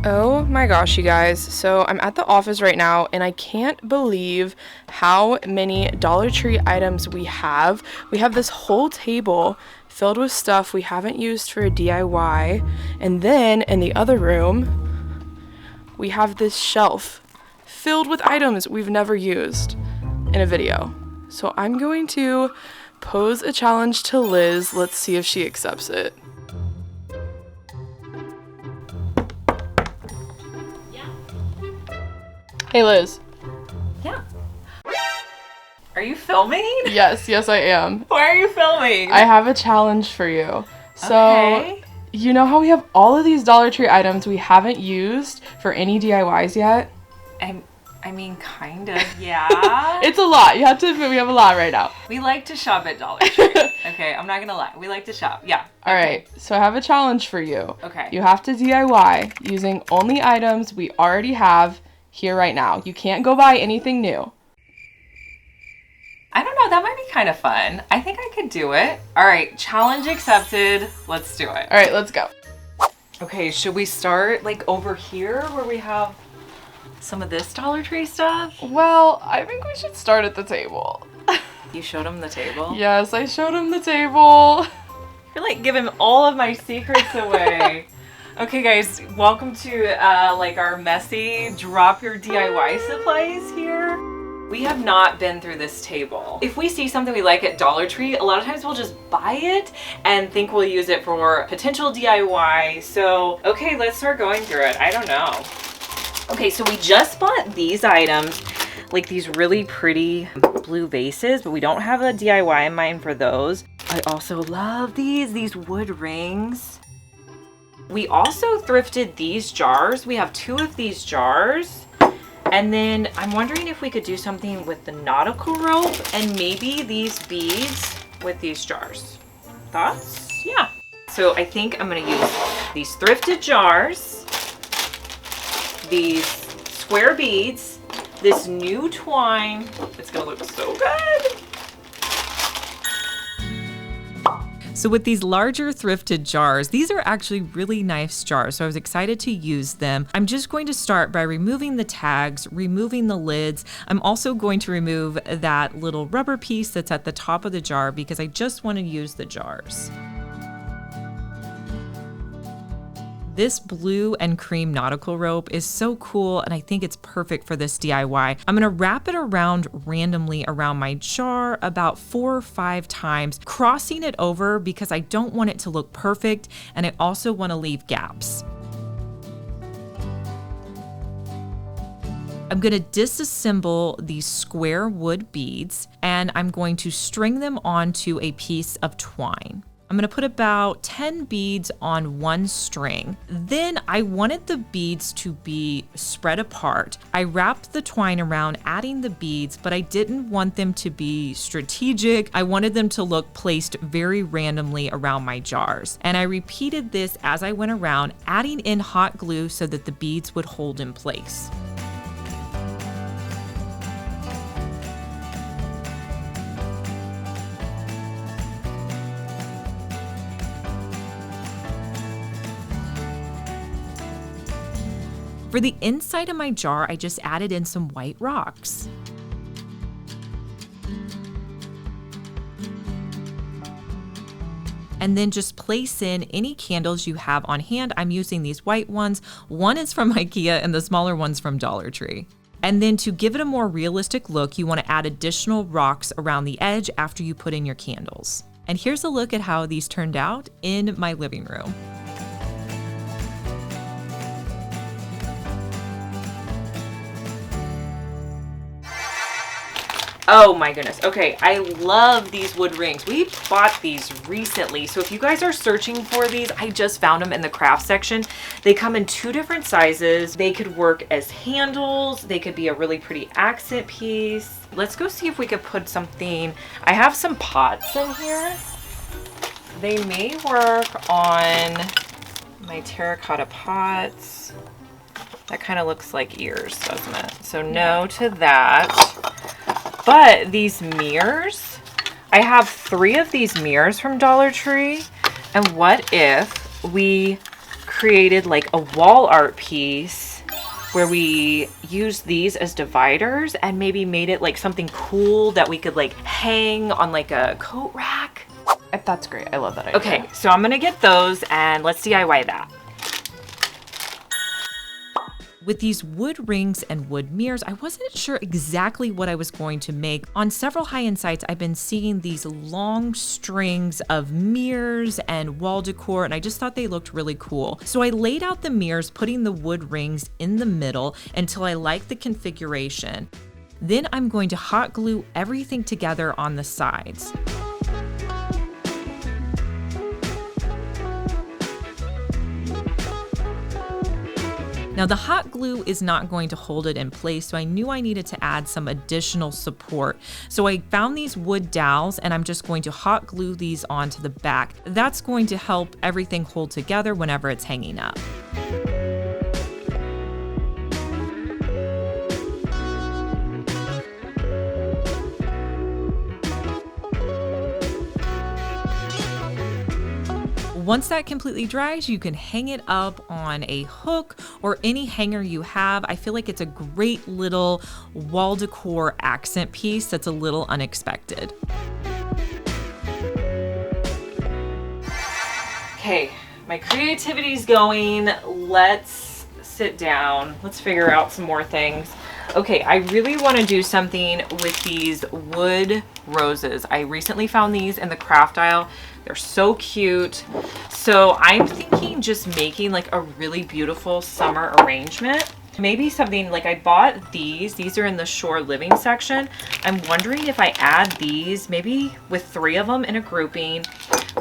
Oh my gosh, you guys. So I'm at the office right now and I can't believe how many Dollar Tree items we have. We have this whole table filled with stuff we haven't used for a DIY. And then in the other room, we have this shelf filled with items we've never used in a video. So I'm going to pose a challenge to Liz. Let's see if she accepts it. Hey Liz. Yeah. Are you filming? Yes, I am. Why are you filming? I have a challenge for you. So, okay. You know how we have all of these Dollar Tree items we haven't used for any DIYs yet? I mean, kind of, yeah. It's a lot. You have to admit we have a lot right now. We like to shop at Dollar Tree. Okay, I'm not gonna lie. We like to shop, yeah. All right, so I have a challenge for you. Okay. You have to DIY using only items we already have here right now. You can't go buy anything new. I don't know, that might be kind of fun. I think I could do it. All right, challenge accepted. Let's do it. All right, let's go. Okay, should we start like over here where we have some of this Dollar Tree stuff? Well, I think we should start at the table. You showed him the table? Yes, I showed him the table. You're like giving all of my secrets away. Okay guys, welcome to like our messy drop your DIY supplies here. We have not been through this table. If we see something we like at Dollar Tree, a lot of times we'll just buy it and think we'll use it for potential DIY. So, okay, let's start going through it. I don't know. Okay, so we just bought these items, like these really pretty blue vases, but we don't have a DIY in mind for those. I also love these wood rings. We also thrifted these jars. We have 2 of these jars. And then I'm wondering if we could do something with the nautical rope and maybe these beads with these jars. Thoughts? Yeah. So I think I'm gonna use these thrifted jars, these square beads, this new twine. It's gonna look so good. So with these larger thrifted jars, these are actually really nice jars, so I was excited to use them. I'm just going to start by removing the tags, removing the lids. I'm also going to remove that little rubber piece that's at the top of the jar because I just want to use the jars. This blue and cream nautical rope is so cool and I think it's perfect for this DIY. I'm gonna wrap it around randomly around my jar about 4 or 5 times, crossing it over because I don't want it to look perfect and I also wanna leave gaps. I'm gonna disassemble these square wood beads and I'm going to string them onto a piece of twine. I'm gonna put about 10 beads on one string. Then I wanted the beads to be spread apart. I wrapped the twine around adding the beads, but I didn't want them to be strategic. I wanted them to look placed very randomly around my jars. And I repeated this as I went around, adding in hot glue so that the beads would hold in place. For the inside of my jar, I just added in some white rocks. And then just place in any candles you have on hand. I'm using these white ones. One is from IKEA and the smaller one's from Dollar Tree. And then to give it a more realistic look, you want to add additional rocks around the edge after you put in your candles. And here's a look at how these turned out in my living room. Oh my goodness. Okay, I love these wood rings. We bought these recently. So if you guys are searching for these, I just found them in the craft section. They come in 2 different sizes. They could work as handles. They could be a really pretty accent piece. Let's go see if we could put something. I have some pots in here. They may work on my terracotta pots. That kind of looks like ears, doesn't it? So no to that. But these mirrors, I have 3 of these mirrors from Dollar Tree. And what if we created like a wall art piece where we used these as dividers and maybe made it like something cool that we could like hang on like a coat rack. That's great. I love that idea. Okay, so I'm gonna get those and let's DIY that. With these wood rings and wood mirrors, I wasn't sure exactly what I was going to make. On several high-end sites, I've been seeing these long strings of mirrors and wall decor, and I just thought they looked really cool. So I laid out the mirrors, putting the wood rings in the middle until I liked the configuration. Then I'm going to hot glue everything together on the sides. Now the hot glue is not going to hold it in place, so I knew I needed to add some additional support. So I found these wood dowels and I'm just going to hot glue these onto the back. That's going to help everything hold together whenever it's hanging up. Once that completely dries, you can hang it up on a hook or any hanger you have. I feel like it's a great little wall decor accent piece that's a little unexpected. Okay, my creativity's going. Let's sit down. Let's figure out some more things. Okay, I really want to do something with these wood roses. I recently found these in the craft aisle. They're so cute. So I'm thinking just making like a really beautiful summer arrangement. Maybe something like I bought these. These are in the shore living section. I'm wondering if I add these, maybe with 3 of them in a grouping.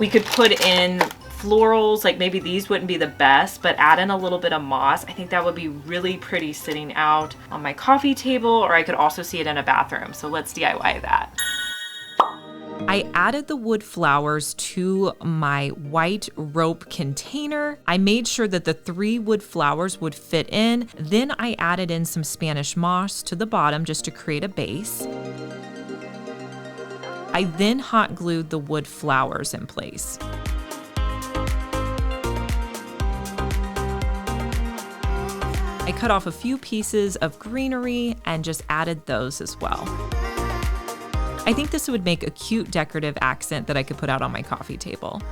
We could put in florals, like maybe these wouldn't be the best, but add in a little bit of moss. I think that would be really pretty sitting out on my coffee table, or I could also see it in a bathroom. So let's DIY that. I added the wood flowers to my white rope container. I made sure that the 3 wood flowers would fit in. Then I added in some Spanish moss to the bottom just to create a base. I then hot glued the wood flowers in place. I cut off a few pieces of greenery and just added those as well. I think this would make a cute decorative accent that I could put out on my coffee table.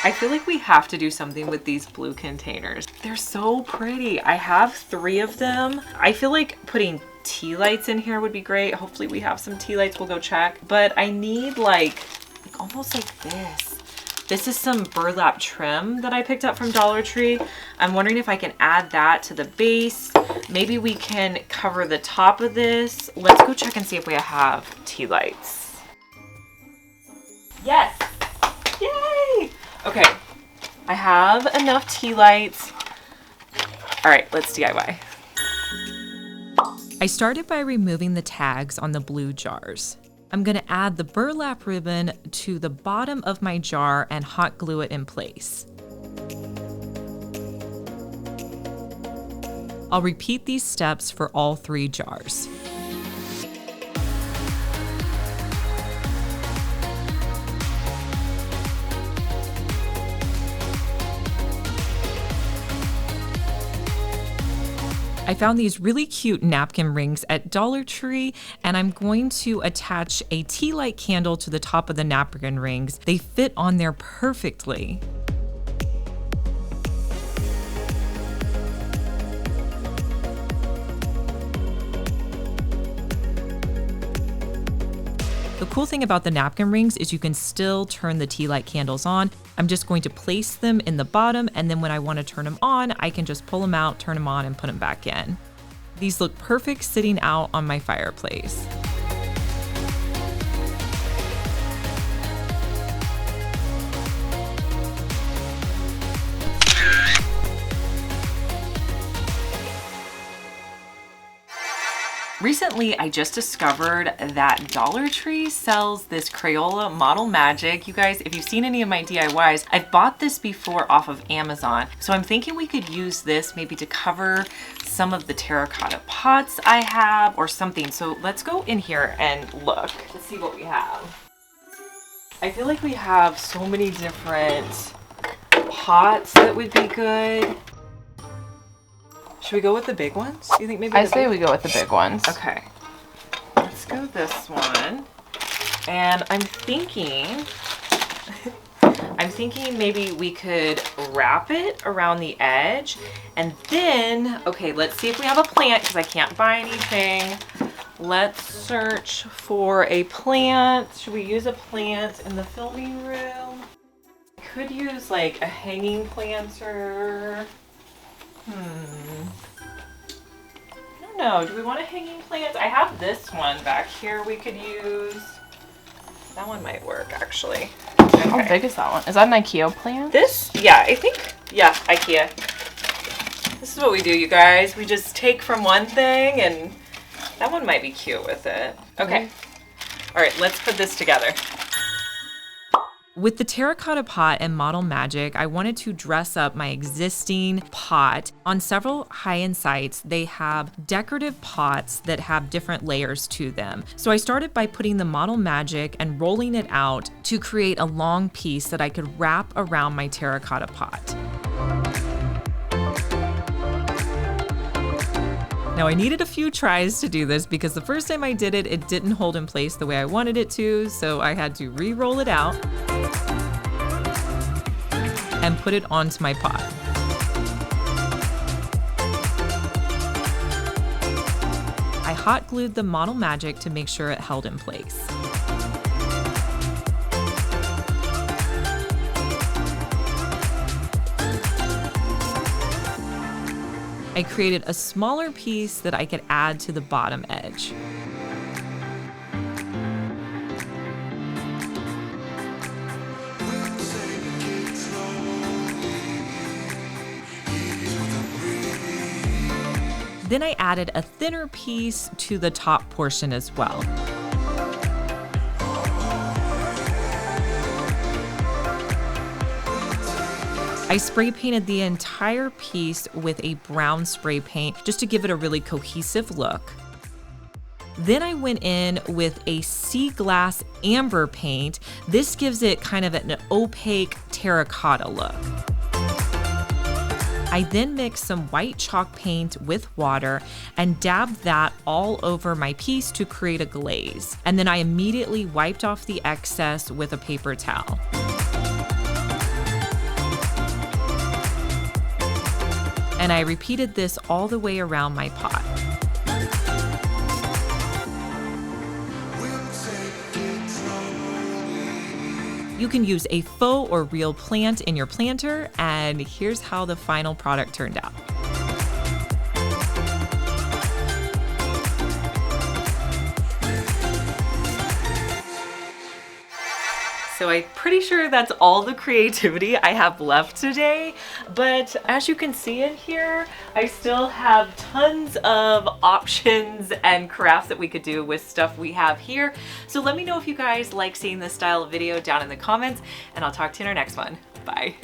I feel like we have to do something with these blue containers. They're so pretty. I have 3 of them. I feel like putting tea lights in here would be great. Hopefully we have some tea lights. We'll go check. But I need like almost like this. This is some burlap trim that I picked up from Dollar Tree. I'm wondering if I can add that to the base. Maybe we can cover the top of this. Let's go check and see if we have tea lights. Yes! Yay! Okay, I have enough tea lights. All right, let's DIY. I started by removing the tags on the blue jars. I'm gonna add the burlap ribbon to the bottom of my jar and hot glue it in place. I'll repeat these steps for all 3 jars. I found these really cute napkin rings at Dollar Tree, and I'm going to attach a tea light candle to the top of the napkin rings. They fit on there perfectly. The cool thing about the napkin rings is you can still turn the tea light candles on. I'm just going to place them in the bottom, and then when I want to turn them on, I can just pull them out, turn them on, and put them back in. These look perfect sitting out on my fireplace. Recently, I just discovered that Dollar Tree sells this Crayola Model Magic. You guys, if you've seen any of my DIYs, I've bought this before off of Amazon. So I'm thinking we could use this maybe to cover some of the terracotta pots I have or something. So let's go in here and look. Let's see what we have. I feel like we have so many different pots that would be good. Should we go with the big ones? Do you think maybe? I say we go with the big ones. Okay. Let's go this one. And I'm thinking maybe we could wrap it around the edge. And then, okay, let's see if we have a plant because I can't buy anything. Let's search for a plant. Should we use a plant in the filming room? I could use like a hanging planter. I don't know. Do we want a hanging plant? I have this one back here we could use. That one might work actually. Okay. How big is that one? Is that an IKEA plant? This? Yeah, I think. Yeah, IKEA. This is what we do, you guys. We just take from one thing and that one might be cute with it. Okay. All right, let's put this together. With the terracotta pot and Model Magic, I wanted to dress up my existing pot. On several high-end sites, they have decorative pots that have different layers to them. So I started by putting the Model Magic and rolling it out to create a long piece that I could wrap around my terracotta pot. Now I needed a few tries to do this because the first time I did it, it didn't hold in place the way I wanted it to, so I had to re-roll it out and put it onto my pot. I hot glued the Model Magic to make sure it held in place. I created a smaller piece that I could add to the bottom edge. Then I added a thinner piece to the top portion as well. I spray painted the entire piece with a brown spray paint just to give it a really cohesive look. Then I went in with a sea glass amber paint. This gives it kind of an opaque terracotta look. I then mixed some white chalk paint with water and dabbed that all over my piece to create a glaze. And then I immediately wiped off the excess with a paper towel. And I repeated this all the way around my pot. You can use a faux or real plant in your planter, and here's how the final product turned out. So I'm pretty sure that's all the creativity I have left today, but as you can see in here, I still have tons of options and crafts that we could do with stuff we have here. So let me know if you guys like seeing this style of video down in the comments, and I'll talk to you in our next one. Bye.